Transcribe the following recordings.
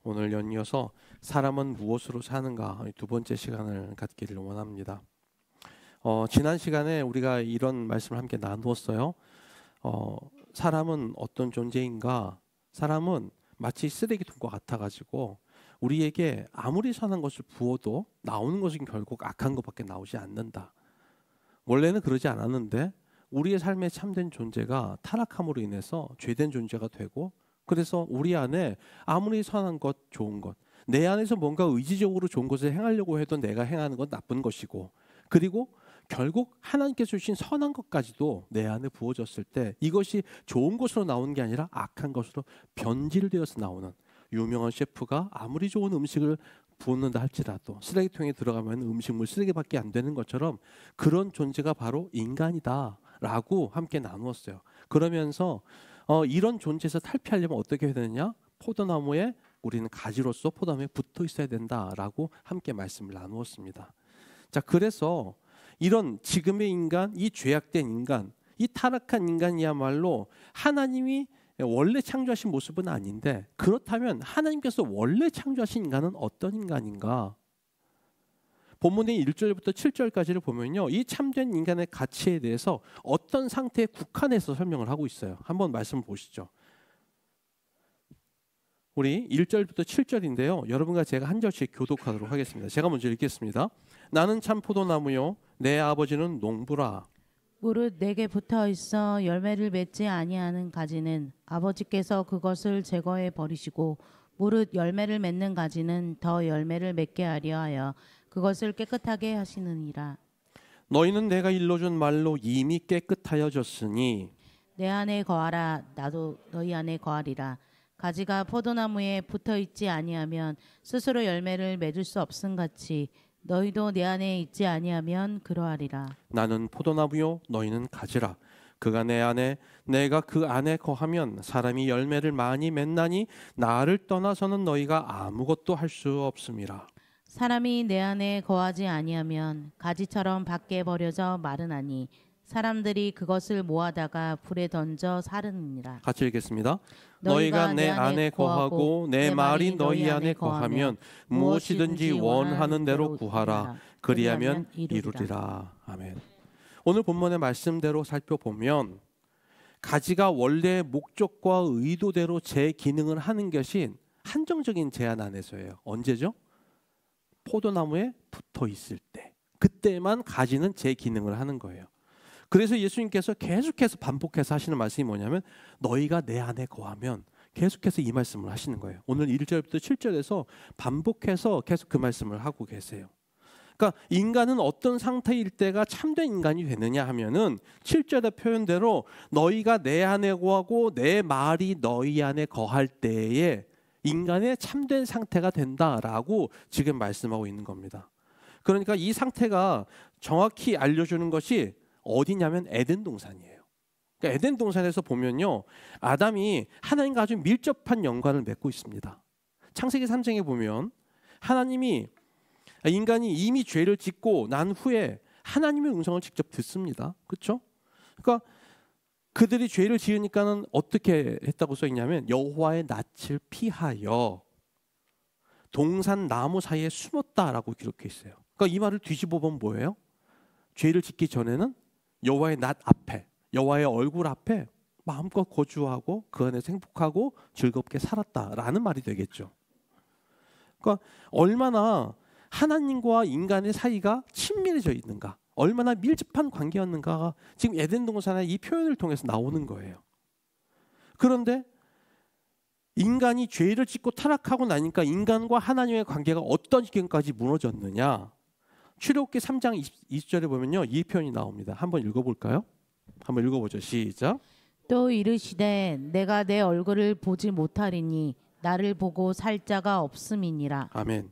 오늘 연이어서 사람은 무엇으로 사는가 두 번째 시간을 갖기를 원합니다. 지난 시간에 우리가 이런 말씀을 함께 나누었어요. 사람은 어떤 존재인가? 사람은 마치 쓰레기통과 같아가지고 우리에게 아무리 선한 것을 부어도 나오는 것은 결국 악한 것밖에 나오지 않는다. 원래는 그러지 않았는데 우리의 삶에 참된 존재가 타락함으로 인해서 죄된 존재가 되고, 그래서 우리 안에 아무리 선한 것, 좋은 것, 내 안에서 뭔가 의지적으로 좋은 것을 행하려고 해도 내가 행하는 건 나쁜 것이고, 그리고 결국 하나님께서 주신 선한 것까지도 내 안에 부어졌을 때 이것이 좋은 것으로 나오는 게 아니라 악한 것으로 변질되어서 나오는, 유명한 셰프가 아무리 좋은 음식을 부었는다 할지라도 쓰레기통에 들어가면 음식물 쓰레기밖에 안 되는 것처럼 그런 존재가 바로 인간이다 라고 함께 나누었어요. 그러면서 이런 존재에서 탈피하려면 어떻게 해야 되느냐? 포도나무에 우리는 가지로서 포도나무에 붙어 있어야 된다라고 함께 말씀을 나누었습니다. 자, 그래서 이런 지금의 인간, 이 죄악된 인간, 이 타락한 인간이야말로 하나님이 원래 창조하신 모습은 아닌데, 그렇다면 하나님께서 원래 창조하신 인간은 어떤 인간인가? 본문의 1절부터 7절까지를 보면요, 이 참된 인간의 가치에 대해서 어떤 상태에 국한해서 설명을 하고 있어요. 한번 말씀 보시죠. 우리 1절부터 7절인데요, 여러분과 제가 한 절씩 교독하도록 하겠습니다. 제가 먼저 읽겠습니다. 나는 참 포도나무요, 내 아버지는 농부라. 무릇 내게 붙어 있어 열매를 맺지 아니하는 가지는 아버지께서 그것을 제거해 버리시고, 무릇 열매를 맺는 가지는 더 열매를 맺게 하려 하여 그것을 깨끗하게 하시느니라. 너희는 내가 일러준 말로 이미 깨끗하여졌으니 내 안에 거하라, 나도 너희 안에 거하리라. 가지가 포도나무에 붙어 있지 아니하면 스스로 열매를 맺을 수 없음 같이 너희도 내 안에 있지 아니하면 그러하리라. 나는 포도나무요, 너희는 가지라. 그가 내 안에, 내가 그 안에 거하면 사람이 열매를 많이 맺나니 나를 떠나서는 너희가 아무것도 할 수 없음이라. 사람이 내 안에 거하지 아니하면 가지처럼 밖에 버려져 마르나니 사람들이 그것을 모아다가 불에 던져 사르느니라. 같이 읽겠습니다. 너희가 내 안에 거하고 내 말이 너희 안에 거하면 무엇이든지 원하는 대로 구하라. 그리하면 이루리라. 아멘. 오늘 본문의 말씀대로 살펴보면 가지가 원래의 목적과 의도대로 제 기능을 하는 것이 한정적인 제한 안에서예요. 언제죠? 포도나무에 붙어 있을 때, 그때만 가지는 제 기능을 하는 거예요. 그래서 예수님께서 계속해서 반복해서 하시는 말씀이 뭐냐면 너희가 내 안에 거하면, 계속해서 이 말씀을 하시는 거예요. 오늘 1절부터 7절에서 반복해서 계속 그 말씀을 하고 계세요. 그러니까 인간은 어떤 상태일 때가 참된 인간이 되느냐 하면은 7절의 표현대로 너희가 내 안에 거하고 내 말이 너희 안에 거할 때에 인간의 참된 상태가 된다라고 지금 말씀하고 있는 겁니다. 그러니까 이 상태가 정확히 알려주는 것이 어디냐면 에덴 동산이에요. 그러니까 에덴 동산에서 보면요, 아담이 하나님과 아주 밀접한 연관을 맺고 있습니다. 창세기 3장에 보면 하나님이, 인간이 이미 죄를 짓고 난 후에 하나님의 음성을 직접 듣습니다. 그렇죠? 그러니까 그들이 죄를 지으니까는 어떻게 했다고 써 있냐면 여호와의 낯을 피하여 동산 나무 사이에 숨었다라고 기록해 있어요. 그러니까 이 말을 뒤집어 보면 뭐예요? 죄를 짓기 전에는 여호와의 낯 앞에, 여호와의 얼굴 앞에 마음껏 거주하고 그 안에서 행복하고 즐겁게 살았다라는 말이 되겠죠. 그러니까 얼마나 하나님과 인간의 사이가 친밀해져 있는가, 얼마나 밀접한 관계였는가가 지금 에덴 동산의 이 표현을 통해서 나오는 거예요. 그런데 인간이 죄를 짓고 타락하고 나니까 인간과 하나님의 관계가 어떤 지경까지 무너졌느냐, 출애굽기 3장 20절에 보면요, 이 표현이 나옵니다. 한번 읽어볼까요? 한번 읽어보죠. 시작. 또 이르시되 내가 내 얼굴을 보지 못하리니 나를 보고 살 자가 없음이니라. 아멘.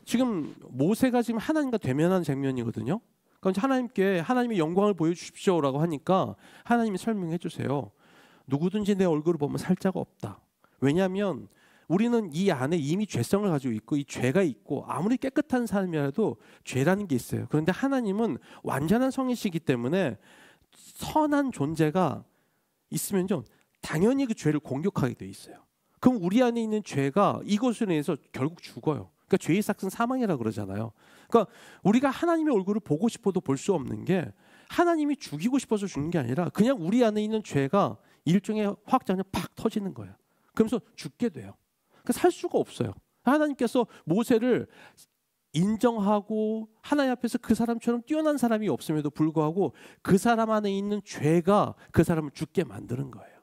지금 모세가 지금 하나님과 대면하는 장면이거든요. 그러니까 하나님께 하나님의 영광을 보여주십시오라고 하니까 하나님이 설명해 주세요. 누구든지 내 얼굴을 보면 살 자가 없다. 왜냐하면 우리는 이 안에 이미 죄성을 가지고 있고 이 죄가 있고 아무리 깨끗한 삶이라도 죄라는 게 있어요. 그런데 하나님은 완전한 성이시기 때문에 선한 존재가 있으면요, 당연히 그 죄를 공격하게 돼 있어요. 그럼 우리 안에 있는 죄가 이것으로 인해서 결국 죽어요. 그러니까 죄의 삭은 사망이라고 그러잖아요. 그러니까 우리가 하나님의 얼굴을 보고 싶어도 볼 수 없는 게 하나님이 죽이고 싶어서 죽는 게 아니라 그냥 우리 안에 있는 죄가 일종의 화학장에 팍 터지는 거예요. 그러면서 죽게 돼요. 그러니까 살 수가 없어요. 하나님께서 모세를 인정하고 하나님 앞에서 그 사람처럼 뛰어난 사람이 없음에도 불구하고 그 사람 안에 있는 죄가 그 사람을 죽게 만드는 거예요.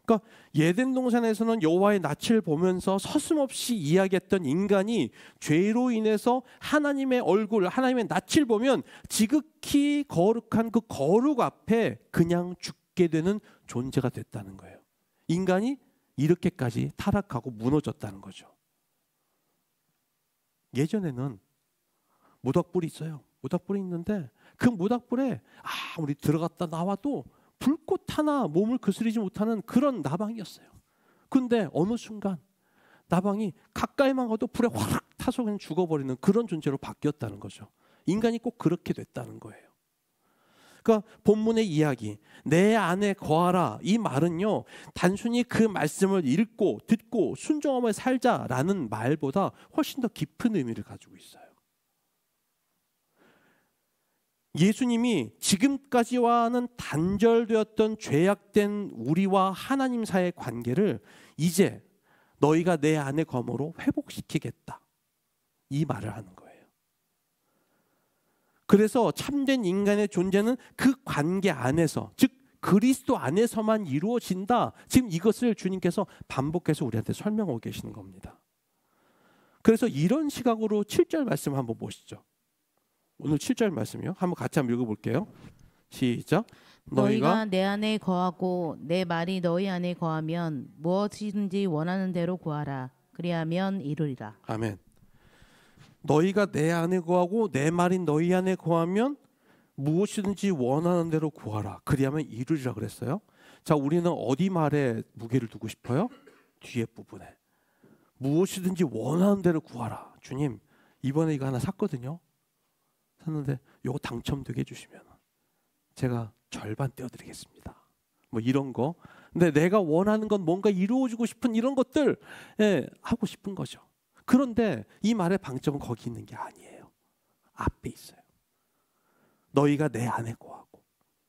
그러니까 예덴 동산에서는 여호와의 낯을 보면서 서슴없이 이야기했던 인간이 죄로 인해서 하나님의 얼굴, 하나님의 낯을 보면 지극히 거룩한 그 거룩 앞에 그냥 죽게 되는 존재가 됐다는 거예요. 인간이 이렇게까지 타락하고 무너졌다는 거죠. 예전에는 모닥불이 있어요. 모닥불이 있는데 그 모닥불에 아무리 들어갔다 나와도 불꽃 하나 몸을 거스르지 못하는 그런 나방이었어요. 근데 어느 순간 나방이 가까이만 가도 불에 확 타서 그냥 죽어버리는 그런 존재로 바뀌었다는 거죠. 인간이 꼭 그렇게 됐다는 거예요. 그러니까 본문의 이야기 내 안에 거하라 이 말은요 단순히 그 말씀을 읽고 듣고 순종하며 살자라는 말보다 훨씬 더 깊은 의미를 가지고 있어요. 예수님이 지금까지와는 단절되었던 죄악된 우리와 하나님 사이의 관계를 이제 너희가 내 안에 거함으로 회복시키겠다 이 말을 하는 거예요. 그래서 참된 인간의 존재는 그 관계 안에서 즉 그리스도 안에서만 이루어진다. 지금 이것을 주님께서 반복해서 우리한테 설명하고 계시는 겁니다. 그래서 이런 시각으로 7절 말씀 한번 보시죠. 오늘 7절 말씀이요. 한번 같이 한번 읽어볼게요. 시작. 너희가 내 안에 거하고 내 말이 너희 안에 거하면 무엇이든지 원하는 대로 구하라. 그리하면 이루리라. 아멘. 너희가 내 안에 거하고 내 말이 너희 안에 거하면 무엇이든지 원하는 대로 구하라. 그리하면 이루리라 그랬어요. 자, 우리는 어디 말에 무게를 두고 싶어요? 뒤에 부분에. 무엇이든지 원하는 대로 구하라. 주님, 이번에 이거 하나 샀거든요. 샀는데 이거 당첨되게 해주시면 제가 절반 떼어드리겠습니다. 뭐 이런 거. 근데 내가 원하는 건 뭔가 이루어지고 싶은 이런 것들 하고 싶은 거죠. 그런데 이 말의 방점은 거기 있는 게 아니에요. 앞에 있어요. 너희가 내 안에 거하고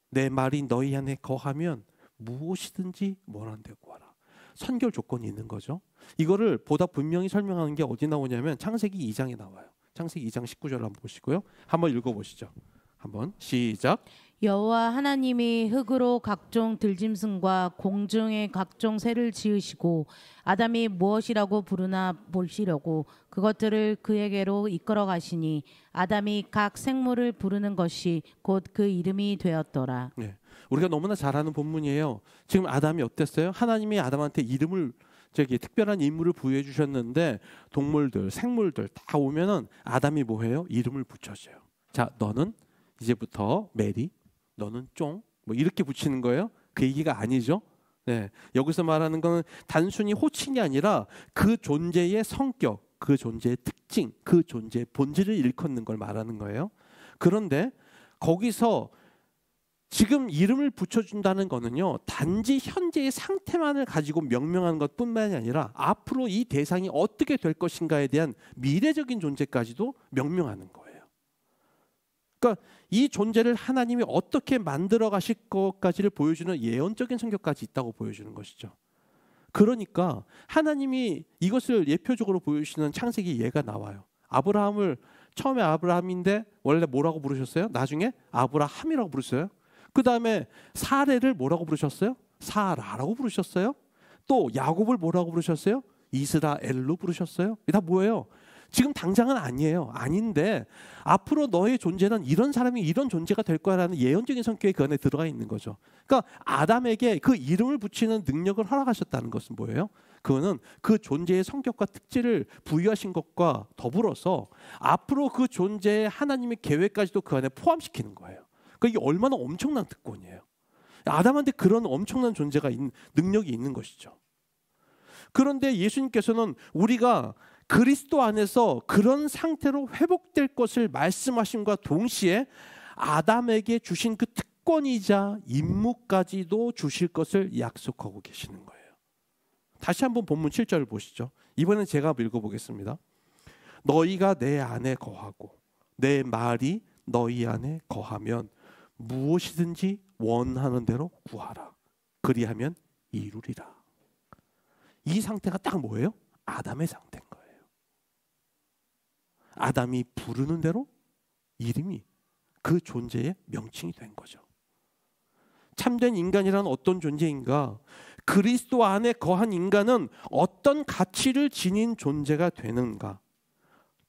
내 말이 너희 안에 거하면 무엇이든지 원하는 데 구하라. 선결 조건이 있는 거죠. 이거를 보다 분명히 설명하는 게 어디 나오냐면 창세기 2장에 나와요. 창세기 2장 19절 한번 보시고요. 한번 읽어보시죠. 한번 시작. 여호와 하나님이 흙으로 각종 들짐승과 공중의 각종 새를 지으시고 아담이 무엇이라고 부르나 보시려고 그것들을 그에게로 이끌어 가시니 아담이 각 생물을 부르는 것이 곧 그 이름이 되었더라. 네, 우리가 너무나 잘 아는 본문이에요. 지금 아담이 어땠어요? 하나님이 아담한테 이름을 특별한 인물을 부여해 주셨는데 동물들, 생물들 다 오면은 아담이 뭐해요? 이름을 붙여줘요. 자, 너는 이제부터 메리, 너는 쫑, 뭐 이렇게 붙이는 거예요. 그 얘기가 아니죠. 네, 여기서 말하는 거는 단순히 호칭이 아니라 그 존재의 성격, 그 존재의 특징, 그 존재의 본질을 일컫는 걸 말하는 거예요. 그런데 거기서 지금 이름을 붙여준다는 거는요, 단지 현재의 상태만을 가지고 명명하는 것뿐만이 아니라 앞으로 이 대상이 어떻게 될 것인가에 대한 미래적인 존재까지도 명명하는 거예요. 그러니까 이 존재를 하나님이 어떻게 만들어 가실 것까지를 보여주는 예언적인 성격까지 있다고 보여주는 것이죠. 그러니까 하나님이 이것을 예표적으로 보여주시는 창세기 예가 나와요. 아브라함을 처음에 아브라함인데 원래 뭐라고 부르셨어요? 나중에 아브라함이라고 부르셨어요. 그 다음에 사레를 뭐라고 부르셨어요? 사라라고 부르셨어요. 또 야곱을 뭐라고 부르셨어요? 이스라엘로 부르셨어요. 이게 다 뭐예요? 지금 당장은 아니에요. 아닌데 앞으로 너의 존재는 이런 사람이 이런 존재가 될 거라는 예언적인 성격이 그 안에 들어가 있는 거죠. 그러니까 아담에게 그 이름을 붙이는 능력을 허락하셨다는 것은 뭐예요? 그거는 그 존재의 성격과 특질을 부여하신 것과 더불어서 앞으로 그 존재의 하나님의 계획까지도 그 안에 포함시키는 거예요. 그러니까 이게 얼마나 엄청난 특권이에요. 아담한테 그런 엄청난 존재가 능력이 있는 것이죠. 그런데 예수님께서는 우리가 그리스도 안에서 그런 상태로 회복될 것을 말씀하심과 동시에 아담에게 주신 그 특권이자 임무까지도 주실 것을 약속하고 계시는 거예요. 다시 한번 본문 7절을 보시죠. 이번엔 제가 읽어보겠습니다. 너희가 내 안에 거하고 내 말이 너희 안에 거하면 무엇이든지 원하는 대로 구하라. 그리하면 이루리라. 이 상태가 딱 뭐예요? 아담의 상태인 거예요. 아담이 부르는 대로 이름이 그 존재의 명칭이 된 거죠. 참된 인간이란 어떤 존재인가? 그리스도 안에 거한 인간은 어떤 가치를 지닌 존재가 되는가?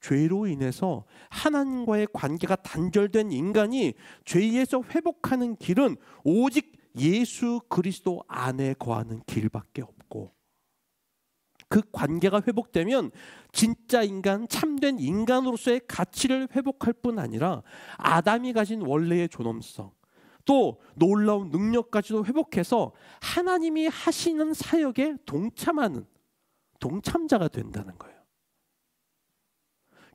죄로 인해서 하나님과의 관계가 단절된 인간이 죄에서 회복하는 길은 오직 예수 그리스도 안에 거하는 길밖에 없고, 그 관계가 회복되면 진짜 인간, 참된 인간으로서의 가치를 회복할 뿐 아니라 아담이 가진 원래의 존엄성, 또 놀라운 능력까지도 회복해서 하나님이 하시는 사역에 동참하는 동참자가 된다는 거예요.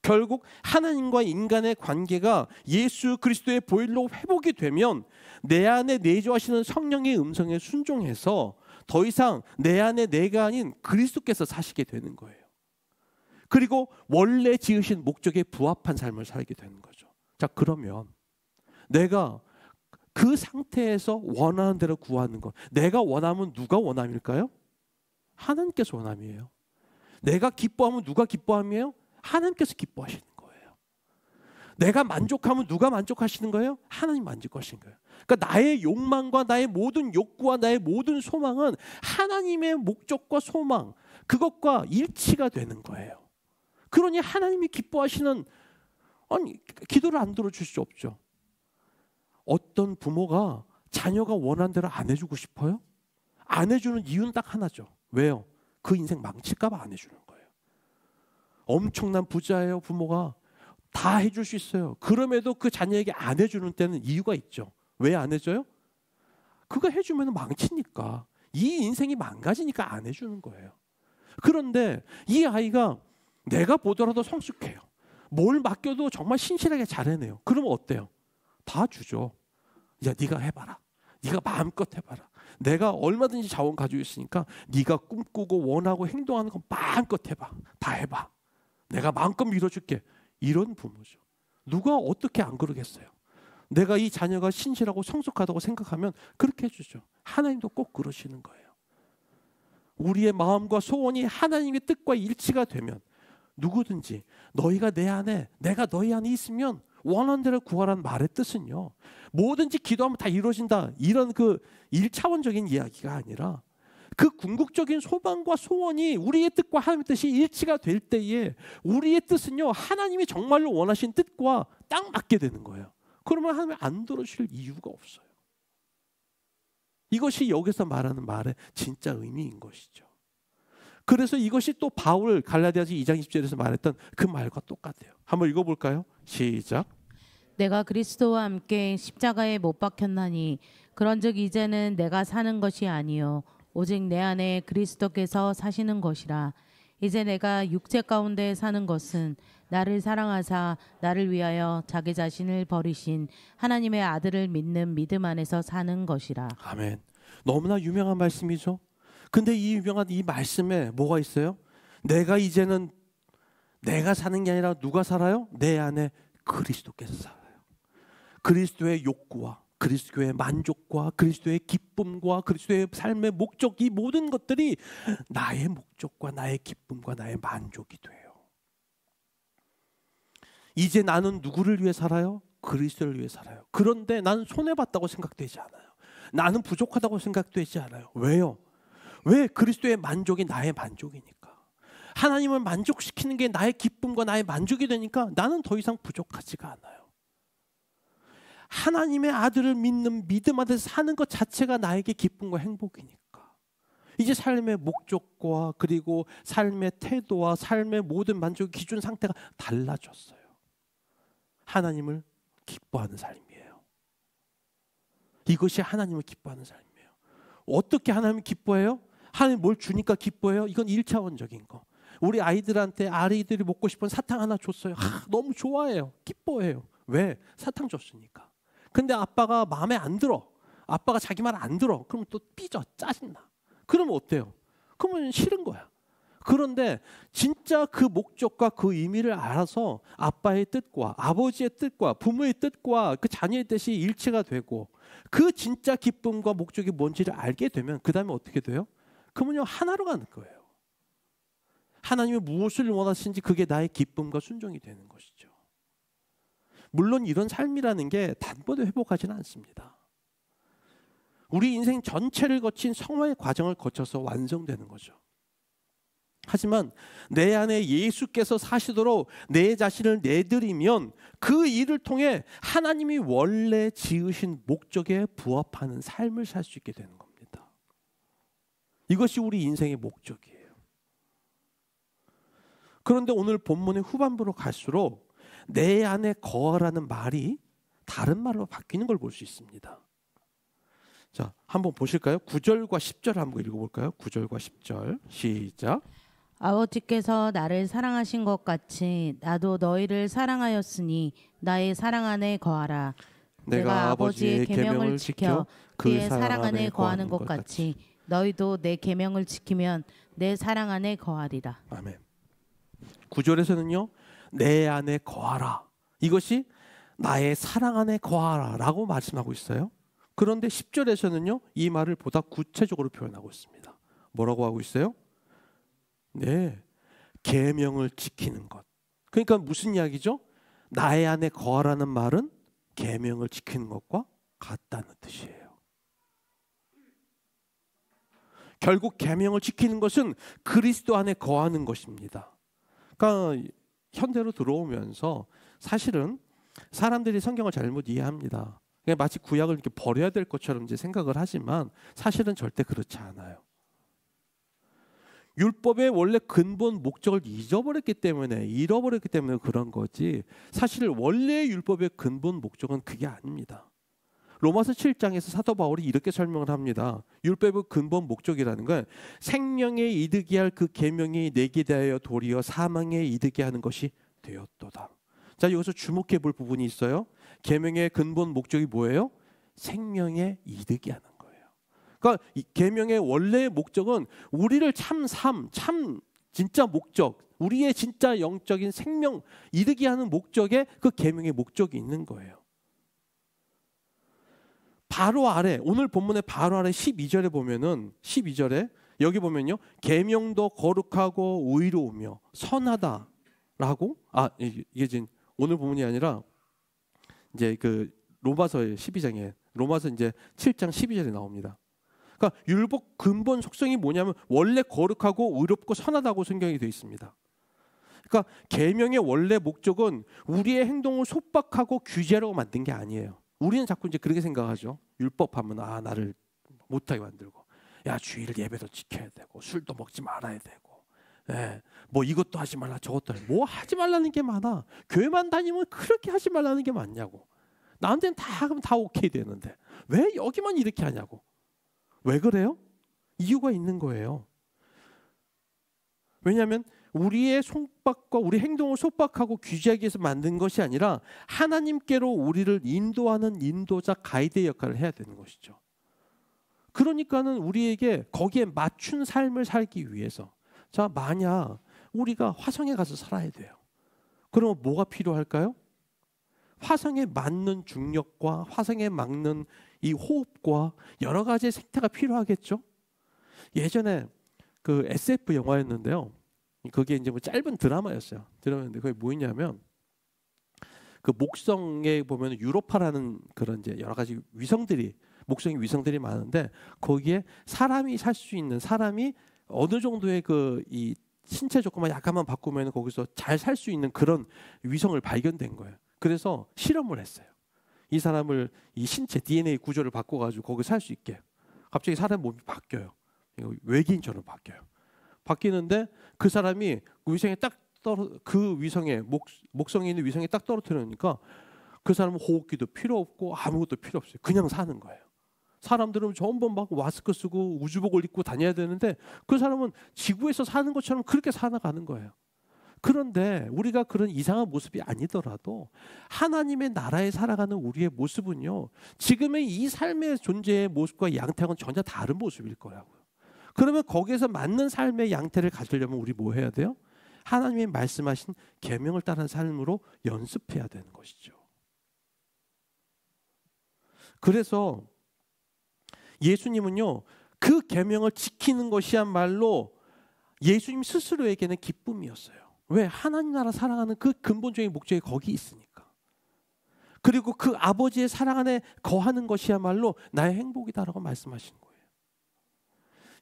결국 하나님과 인간의 관계가 예수 그리스도의 보혈로 회복이 되면 내 안에 내주하시는 성령의 음성에 순종해서 더 이상 내 안에 내가 아닌 그리스도께서 사시게 되는 거예요. 그리고 원래 지으신 목적에 부합한 삶을 살게 되는 거죠. 자, 그러면 내가 그 상태에서 원하는 대로 구하는 것, 내가 원하면 누가 원함일까요? 하나님께서 원함이에요. 내가 기뻐하면 누가 기뻐함이에요? 하나님께서 기뻐하시는 거예요. 내가 만족하면 누가 만족하시는 거예요? 하나님 만족하시는 거예요. 그러니까 나의 욕망과 나의 모든 욕구와 나의 모든 소망은 하나님의 목적과 소망, 그것과 일치가 되는 거예요. 그러니 하나님이 기뻐하시는, 아니 기도를 안 들어줄 수 없죠. 어떤 부모가 자녀가 원하는 대로 안 해주고 싶어요? 안 해주는 이유는 딱 하나죠. 왜요? 그 인생 망칠까 봐 안 해주는 거예요. 엄청난 부자예요. 부모가 다 해줄 수 있어요. 그럼에도 그 자녀에게 안 해주는 때는 이유가 있죠. 왜 안 해줘요? 그거 해주면 망치니까, 이 인생이 망가지니까 안 해주는 거예요. 그런데 이 아이가 내가 보더라도 성숙해요. 뭘 맡겨도 정말 신실하게 잘 해내요. 그러면 어때요? 다 주죠. 야, 네가 해봐라. 네가 마음껏 해봐라. 내가 얼마든지 자원 가지고 있으니까 네가 꿈꾸고 원하고 행동하는 거 마음껏 해봐. 다 해봐. 내가 마음껏 밀어줄게. 이런 부모죠. 누가 어떻게 안 그러겠어요? 내가 이 자녀가 신실하고 성숙하다고 생각하면 그렇게 해주죠. 하나님도 꼭 그러시는 거예요. 우리의 마음과 소원이 하나님의 뜻과 일치가 되면 누구든지 너희가 내 안에, 내가 너희 안에 있으면 원하는 대로 구하라는 말의 뜻은요, 뭐든지 기도하면 다 이루어진다, 이런 그 1차원적인 이야기가 아니라 그 궁극적인 소망과 소원이 우리의 뜻과 하나님의 뜻이 일치가 될 때에 우리의 뜻은요, 하나님이 정말로 원하신 뜻과 딱 맞게 되는 거예요. 그러면 하나님이 안 들어주실 이유가 없어요. 이것이 여기서 말하는 말의 진짜 의미인 것이죠. 그래서 이것이 또 바울 갈라디아서 2장 20절에서 말했던 그 말과 똑같아요. 한번 읽어볼까요? 시작. 내가 그리스도와 함께 십자가에 못 박혔나니 그런즉 이제는 내가 사는 것이 아니요 오직 내 안에 그리스도께서 사시는 것이라. 이제 내가 육체 가운데 사는 것은 나를 사랑하사 나를 위하여 자기 자신을 버리신 하나님의 아들을 믿는 믿음 안에서 사는 것이라. 아멘. 너무나 유명한 말씀이죠. 근데 이 유명한 이 말씀에 뭐가 있어요? 내가 이제는 내가 사는 게 아니라 누가 살아요? 내 안에 그리스도께서 살아요. 그리스도의 욕구와 그리스도의 만족과 그리스도의 기쁨과 그리스도의 삶의 목적, 이 모든 것들이 나의 목적과 나의 기쁨과 나의 만족이 돼요. 이제 나는 누구를 위해 살아요? 그리스도를 위해 살아요. 그런데 나는 손해봤다고 생각되지 않아요. 나는 부족하다고 생각되지 않아요. 왜요? 왜? 그리스도의 만족이 나의 만족이니까. 하나님을 만족시키는 게 나의 기쁨과 나의 만족이 되니까 나는 더 이상 부족하지가 않아요. 하나님의 아들을 믿는 믿음 안에서 사는 것 자체가 나에게 기쁨과 행복이니까 이제 삶의 목적과 그리고 삶의 태도와 삶의 모든 만족 기준 상태가 달라졌어요. 하나님을 기뻐하는 삶이에요. 이것이 하나님을 기뻐하는 삶이에요. 어떻게 하나님을 기뻐해요? 하나님 뭘 주니까 기뻐해요? 이건 1차원적인 거. 우리 아이들한테 아이들이 먹고 싶은 사탕 하나 줬어요. 너무 좋아해요. 기뻐해요. 왜? 사탕 줬으니까. 근데 아빠가 마음에 안 들어. 아빠가 자기 말 안 들어. 그럼 또 삐져. 짜증나. 그러면 어때요? 그러면 싫은 거야. 그런데 진짜 그 목적과 그 의미를 알아서 아빠의 뜻과 아버지의 뜻과 부모의 뜻과 그 자녀의 뜻이 일치가 되고 그 진짜 기쁨과 목적이 뭔지를 알게 되면 그 다음에 어떻게 돼요? 그러면요 하나로 가는 거예요. 하나님이 무엇을 원하시는지 그게 나의 기쁨과 순종이 되는 것이죠. 물론 이런 삶이라는 게 단번에 회복하지는 않습니다. 우리 인생 전체를 거친 성화의 과정을 거쳐서 완성되는 거죠. 하지만 내 안에 예수께서 사시도록 내 자신을 내드리면 그 일을 통해 하나님이 원래 지으신 목적에 부합하는 삶을 살 수 있게 되는 겁니다. 이것이 우리 인생의 목적이에요. 그런데 오늘 본문의 후반부로 갈수록 내 안에 거하라는 말이 다른 말로 바뀌는 걸 볼 수 있습니다. 자, 한번 보실까요? 9절과 10절 한번 읽어볼까요? 9절과 10절 시작. 아버지께서 나를 사랑하신 것 같이 나도 너희를 사랑하였으니 나의 사랑 안에 거하라. 내가 아버지의 계명을 지켜 그의 사랑 안에 거하는 것 같이 너희도 내 계명을 지키면 내 사랑 안에 거하리라. 아멘. 9절에서는요. 내 안에 거하라. 이것이 나의 사랑 안에 거하라 라고 말씀하고 있어요. 그런데 10절에서는요. 이 말을 보다 구체적으로 표현하고 있습니다. 뭐라고 하고 있어요? 네, 계명을 지키는 것. 그러니까 무슨 이야기죠? 나의 안에 거하라는 말은 계명을 지키는 것과 같다는 뜻이에요. 결국 계명을 지키는 것은 그리스도 안에 거하는 것입니다. 그러니까 현대로 들어오면서 사실은 사람들이 성경을 잘못 이해합니다. 마치 구약을 이렇게 버려야 될 것처럼 이제 생각을 하지만 사실은 절대 그렇지 않아요. 율법의 원래 근본 목적을 잃어버렸기 때문에 그런 거지 사실 원래의 율법의 근본 목적은 그게 아닙니다. 로마서 7장에서 사도 바울이 이렇게 설명을 합니다. 율법의 근본 목적이라는 건 생명에 이득이 할 그 계명이 내게 대하여 도리어 사망에 이득이 하는 것이 되었도다. 자, 여기서 주목해 볼 부분이 있어요. 계명의 근본 목적이 뭐예요? 생명에 이득이 하는 거예요. 그러니까 이 계명의 원래의 목적은 우리를 참 진짜 목적, 우리의 진짜 영적인 생명 이르게 하는 목적에 그 계명의 목적이 있는 거예요. 바로 아래 오늘 본문의 바로 아래 12절에 보면은 12절에 여기 보면요. 계명도 거룩하고 의로우며 선하다라고 이게 지금 오늘 본문이 아니라 이제 그 로마서의 12장에 로마서 이제 7장 12절에 나옵니다. 그러니까 율법 근본 속성이 뭐냐면 원래 거룩하고 의롭고 선하다고 성경이 되어 있습니다. 그러니까 계명의 원래 목적은 우리의 행동을 속박하고 규제하려고 만든 게 아니에요. 우리는 자꾸 이제 그렇게 생각하죠. 율법하면 나를 못하게 만들고, 야 주일 예배도 지켜야 되고, 술도 먹지 말아야 되고, 뭐 이것도 하지 말라 저것도 뭐 하지 말라는 게 많아. 교회만 다니면 그렇게 하지 말라는 게 많냐고. 나한테는 다 오케이 되는데 왜 여기만 이렇게 하냐고. 왜 그래요? 이유가 있는 거예요. 왜냐하면 우리의 속박과 우리 행동을 속박하고 규제하기 위해서 만든 것이 아니라 하나님께로 우리를 인도하는 인도자 가이드의 역할을 해야 되는 것이죠. 그러니까는 우리에게 거기에 맞춘 삶을 살기 위해서 자 만약 우리가 화성에 가서 살아야 돼요. 그러면 뭐가 필요할까요? 화성에 맞는 중력과 화성에 맞는 이 호흡과 여러 가지의 생태가 필요하겠죠. 예전에 그 SF 영화였는데요. 그게 이제 뭐 짧은 드라마였어요. 드라마인데 그게 뭐였냐면 그 목성에 보면 유로파라는 그런 이제 여러 가지 위성들이 목성의 위성들이 많은데 거기에 사람이 살 수 있는 사람이 어느 정도의 그 이 신체 조건만 약간만 바꾸면 거기서 잘 살 수 있는 그런 위성을 발견된 거예요. 그래서 실험을 했어요. 이 사람을 이 신체 DNA 구조를 바꿔가지고 거기 살 수 있게. 갑자기 사람 몸이 바뀌어요. 외계인처럼 바뀌어요. 바뀌는데 그 사람이 위성에 그 위성에 목성에 있는 위성에 딱 떨어뜨리니까 그 사람은 호흡기도 필요 없고 아무것도 필요 없어요. 그냥 사는 거예요. 사람들은 전부 막 마스크 쓰고 우주복을 입고 다녀야 되는데 그 사람은 지구에서 사는 것처럼 그렇게 살아가는 거예요. 그런데 우리가 그런 이상한 모습이 아니더라도 하나님의 나라에 살아가는 우리의 모습은요. 지금의 이 삶의 존재의 모습과 양태하고는 전혀 다른 모습일 거라고요. 그러면 거기에서 맞는 삶의 양태를 가지려면 우리 뭐 해야 돼요? 하나님이 말씀하신 계명을 따르는 삶으로 연습해야 되는 것이죠. 그래서 예수님은요, 그 계명을 지키는 것이야말로 예수님 스스로에게는 기쁨이었어요. 왜? 하나님 나라 사랑하는 그 근본적인 목적이 거기 있으니까. 그리고 그 아버지의 사랑 안에 거하는 것이야말로 나의 행복이다라고 말씀하신 거예요.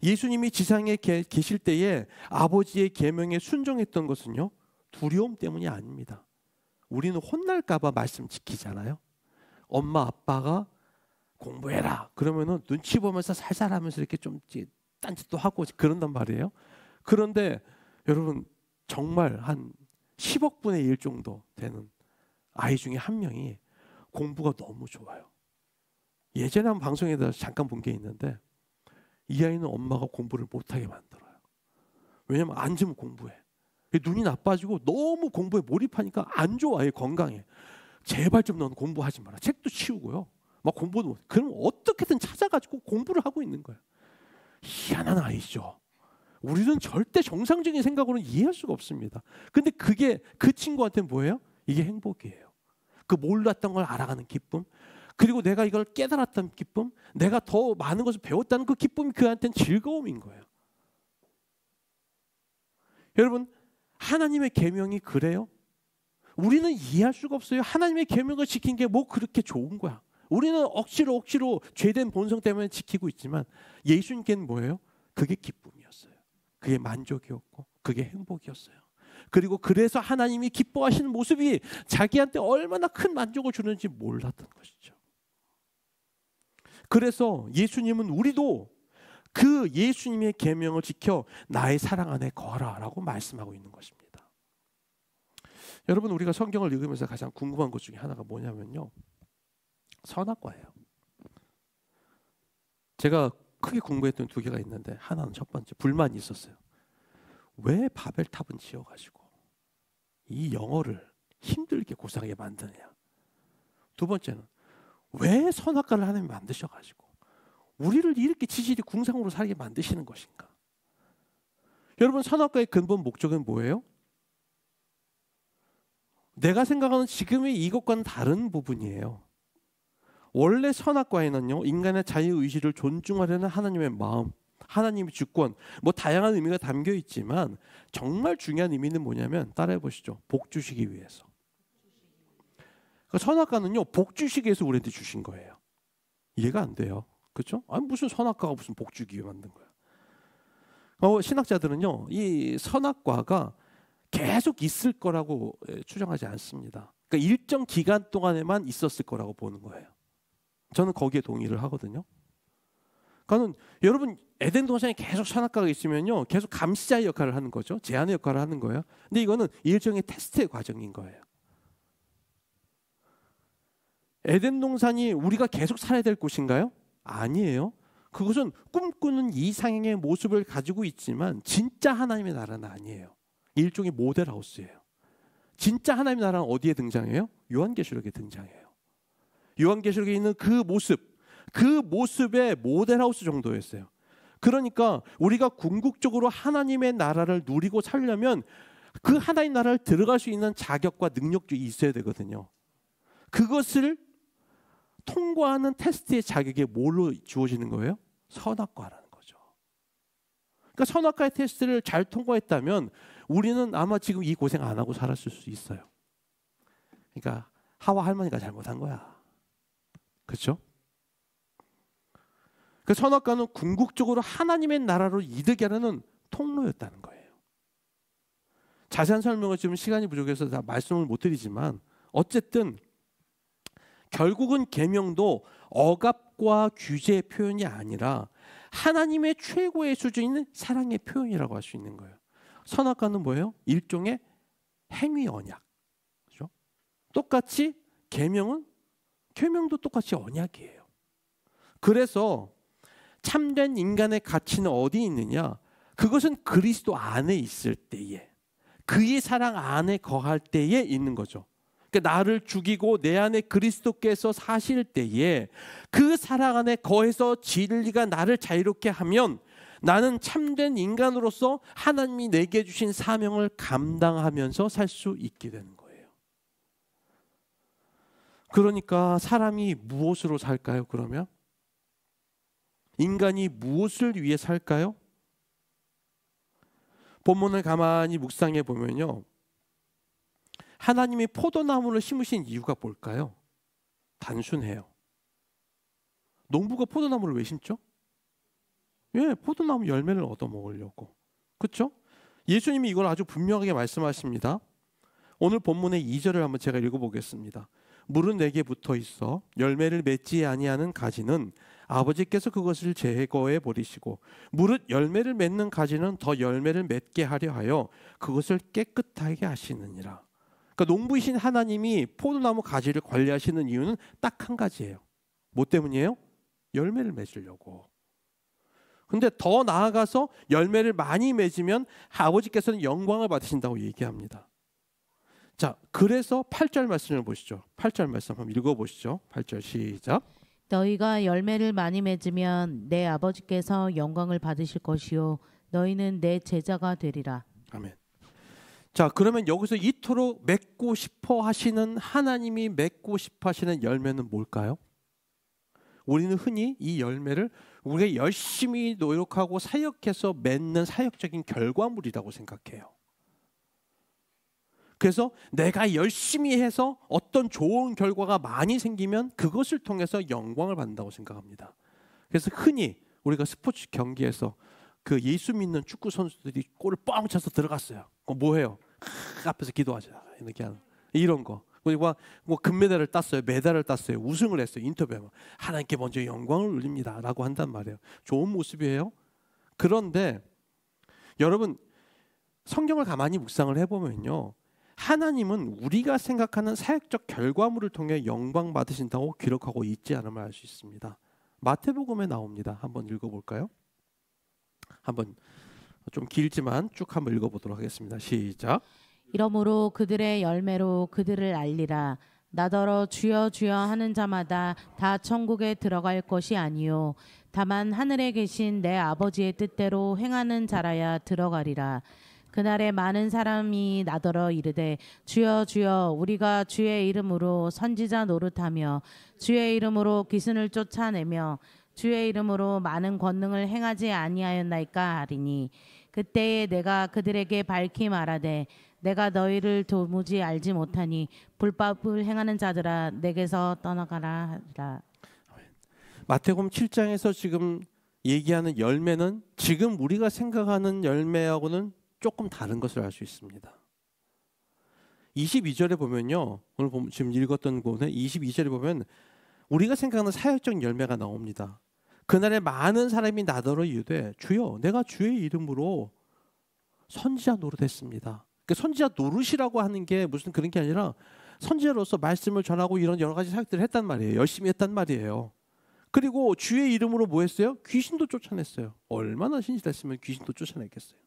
예수님이 지상에 계실 때에 아버지의 계명에 순종했던 것은요, 두려움 때문이 아닙니다. 우리는 혼날까 봐 말씀 지키잖아요. 엄마 아빠가 공부해라 그러면은 눈치 보면서 살살 하면서 이렇게 좀 딴짓도 하고 그런단 말이에요. 그런데 여러분, 정말 한 10억 분의 1 정도 되는 아이 중에 한 명이 공부가 너무 좋아요. 예전에 한 방송에다 잠깐 본 게 있는데, 이 아이는 엄마가 공부를 못하게 만들어요. 왜냐면 앉으면 공부해. 눈이 나빠지고 너무 공부에 몰입하니까 안 좋아. 얘 건강에. 제발 좀 넌 공부하지 마라. 책도 치우고요. 막 공부도 못. 그럼 어떻게든 찾아가지고 공부를 하고 있는 거예요. 희한한 아이죠. 우리는 절대 정상적인 생각으로는 이해할 수가 없습니다. 근데 그게 그 친구한테는 뭐예요? 이게 행복이에요. 그 몰랐던 걸 알아가는 기쁨, 그리고 내가 이걸 깨달았다는 기쁨, 내가 더 많은 것을 배웠다는 그 기쁨이 그한테는 즐거움인 거예요. 여러분, 하나님의 계명이 그래요? 우리는 이해할 수가 없어요. 하나님의 계명을 지킨 게 뭐 그렇게 좋은 거야. 우리는 억지로 죄된 본성 때문에 지키고 있지만, 예수님께는 뭐예요? 그게 기쁨이었어요. 그게 만족이었고 그게 행복이었어요. 그리고 그래서 하나님이 기뻐하시는 모습이 자기한테 얼마나 큰 만족을 주는지 몰랐던 것이죠. 그래서 예수님은 우리도 그 예수님의 계명을 지켜 나의 사랑 안에 거하라라고 말씀하고 있는 것입니다. 여러분, 우리가 성경을 읽으면서 가장 궁금한 것 중에 하나가 뭐냐면요, 선악과예요. 제가 크게 공부했던 2개가 있는데, 하나는 첫 번째, 불만이 있었어요. 왜 바벨탑은 지어가지고 이 영어를 힘들게 고상하게 만드느냐. 두 번째는 왜 선악과를 하나님이 만드셔가지고 우리를 이렇게 지질이 궁상으로 살게 만드시는 것인가. 여러분, 선악과의 근본 목적은 뭐예요? 내가 생각하는 지금의 이것과는 다른 부분이에요. 원래 선악과에는요, 인간의 자유의지를 존중하려는 하나님의 마음, 하나님의 주권, 뭐 다양한 의미가 담겨 있지만 정말 중요한 의미는 뭐냐면, 따라해 보시죠. 복 주시기 위해서. 그러니까 선악과는요, 복 주시기 위해서 우리한테 주신 거예요. 이해가 안 돼요. 그렇죠? 아니, 무슨 선악과가 무슨 복 주기 위해 만든 거야. 신학자들은요, 이 선악과가 계속 있을 거라고 추정하지 않습니다. 그러니까 일정 기간 동안에만 있었을 거라고 보는 거예요. 저는 거기에 동의를 하거든요. 그러니까 여러분, 에덴 동산에 계속 선악과가 있으면요, 계속 감시자의 역할을 하는 거죠. 제한의 역할을 하는 거예요. 근데 이거는 일종의 테스트의 과정인 거예요. 에덴 동산이 우리가 계속 살아야 될 곳인가요? 아니에요. 그것은 꿈꾸는 이상의 모습을 가지고 있지만 진짜 하나님의 나라는 아니에요. 일종의 모델하우스예요. 진짜 하나님의 나라는 어디에 등장해요? 요한계시록에 등장해요. 요한계시록에 있는 그 모습의 모델하우스 정도였어요. 그러니까 우리가 궁극적으로 하나님의 나라를 누리고 살려면 그 하나님 나라를 들어갈 수 있는 자격과 능력이 있어야 되거든요. 그것을 통과하는 테스트의 자격이 뭘로 주어지는 거예요? 선악과라는 거죠. 그러니까 선악과의 테스트를 잘 통과했다면 우리는 아마 지금 이 고생 안 하고 살았을 수 있어요. 그러니까 하와 할머니가 잘못한 거야. 그렇죠? 그 선악과는 궁극적으로 하나님의 나라로 이르게 하려는 통로였다는 거예요. 자세한 설명을 지금 시간이 부족해서 다 말씀을 못 드리지만, 어쨌든 결국은 계명도 억압과 규제의 표현이 아니라 하나님의 최고의 수준인 사랑의 표현이라고 할 수 있는 거예요. 선악과는 뭐예요? 일종의 행위 언약. 그렇죠? 똑같이 계명도 똑같이 언약이에요. 그래서 참된 인간의 가치는 어디 있느냐? 그것은 그리스도 안에 있을 때에, 그의 사랑 안에 거할 때에 있는 거죠. 그러니까 나를 죽이고 내 안에 그리스도께서 사실 때에 그 사랑 안에 거해서 진리가 나를 자유롭게 하면 나는 참된 인간으로서 하나님이 내게 주신 사명을 감당하면서 살 수 있게 되는 거예요. 그러니까 사람이 무엇으로 살까요? 그러면 인간이 무엇을 위해 살까요? 본문을 가만히 묵상해 보면요, 하나님이 포도나무를 심으신 이유가 뭘까요? 단순해요. 농부가 포도나무를 왜 심죠? 예, 포도나무 열매를 얻어 먹으려고. 그렇죠? 예수님이 이걸 아주 분명하게 말씀하십니다. 오늘 본문의 2절을 한번 제가 읽어보겠습니다. 물은 내게 붙어 있어 열매를 맺지 아니하는 가지는 아버지께서 그것을 제거해 버리시고 무릇 열매를 맺는 가지는 더 열매를 맺게 하려 하여 그것을 깨끗하게 하시느니라. 그러니까 농부이신 하나님이 포도나무 가지를 관리하시는 이유는 딱 한 가지예요. 뭐 때문이에요? 열매를 맺으려고. 근데 더 나아가서 열매를 많이 맺으면 아버지께서는 영광을 받으신다고 얘기합니다. 자, 그래서 8절 말씀을 보시죠. 8절 말씀 한번 읽어보시죠. 8절 시작. 너희가 열매를 많이 맺으면 내 아버지께서 영광을 받으실 것이요 너희는 내 제자가 되리라. 아멘. 자, 그러면 여기서 이토록 맺고 싶어 하시는 하나님이 맺고 싶어 하시는 열매는 뭘까요? 우리는 흔히 이 열매를 우리가 열심히 노력하고 사역해서 맺는 사역적인 결과물이라고 생각해요. 그래서 내가 열심히 해서 어떤 좋은 결과가 많이 생기면 그것을 통해서 영광을 받는다고 생각합니다. 그래서 흔히 우리가 스포츠 경기에서 그 예수 믿는 축구 선수들이 골을 뻥 차서 들어갔어요. 뭐 해요? 앞에서 기도하자. 이렇게 하는 이런 거. 그리고 뭐 금메달을 땄어요. 메달을 땄어요. 우승을 했어요. 인터뷰하면 하나님께 먼저 영광을 올립니다 라고 한단 말이에요. 좋은 모습이에요. 그런데 여러분, 성경을 가만히 묵상을 해보면요, 하나님은 우리가 생각하는 사역적 결과물을 통해 영광 받으신다고 기록하고 있지 않음을 알 수 있습니다. 마태복음에 나옵니다. 한번 읽어볼까요? 한번 좀 길지만 쭉 한번 읽어보도록 하겠습니다. 시작. 이러므로 그들의 열매로 그들을 알리라. 나더러 주여 주여 하는 자마다 다 천국에 들어갈 것이 아니요 다만 하늘에 계신 내 아버지의 뜻대로 행하는 자라야 들어가리라. 그날에 많은 사람이 나더러 이르되 주여 주여 우리가 주의 이름으로 선지자 노릇하며 주의 이름으로 귀신을 쫓아내며 주의 이름으로 많은 권능을 행하지 아니하였나이까 하리니 그때에 내가 그들에게 밝히 말하되 내가 너희를 도무지 알지 못하니 불법을 행하는 자들아 내게서 떠나가라 하리라. 마태복음 7장에서 지금 얘기하는 열매는 지금 우리가 생각하는 열매하고는 조금 다른 것을 알 수 있습니다. 22절에 보면요, 오늘 지금 읽었던 곳에 22절에 보면 우리가 생각하는 사역적 열매가 나옵니다. 그날에 많은 사람이 나더러 이르되 주여 내가 주의 이름으로 선지자 노릇했습니다. 그러니까 선지자 노릇이라고 하는 게 무슨 그런 게 아니라 선지자로서 말씀을 전하고 이런 여러 가지 사역들을 했단 말이에요. 열심히 했단 말이에요. 그리고 주의 이름으로 뭐 했어요? 귀신도 쫓아냈어요. 얼마나 신실했으면 귀신도 쫓아냈겠어요.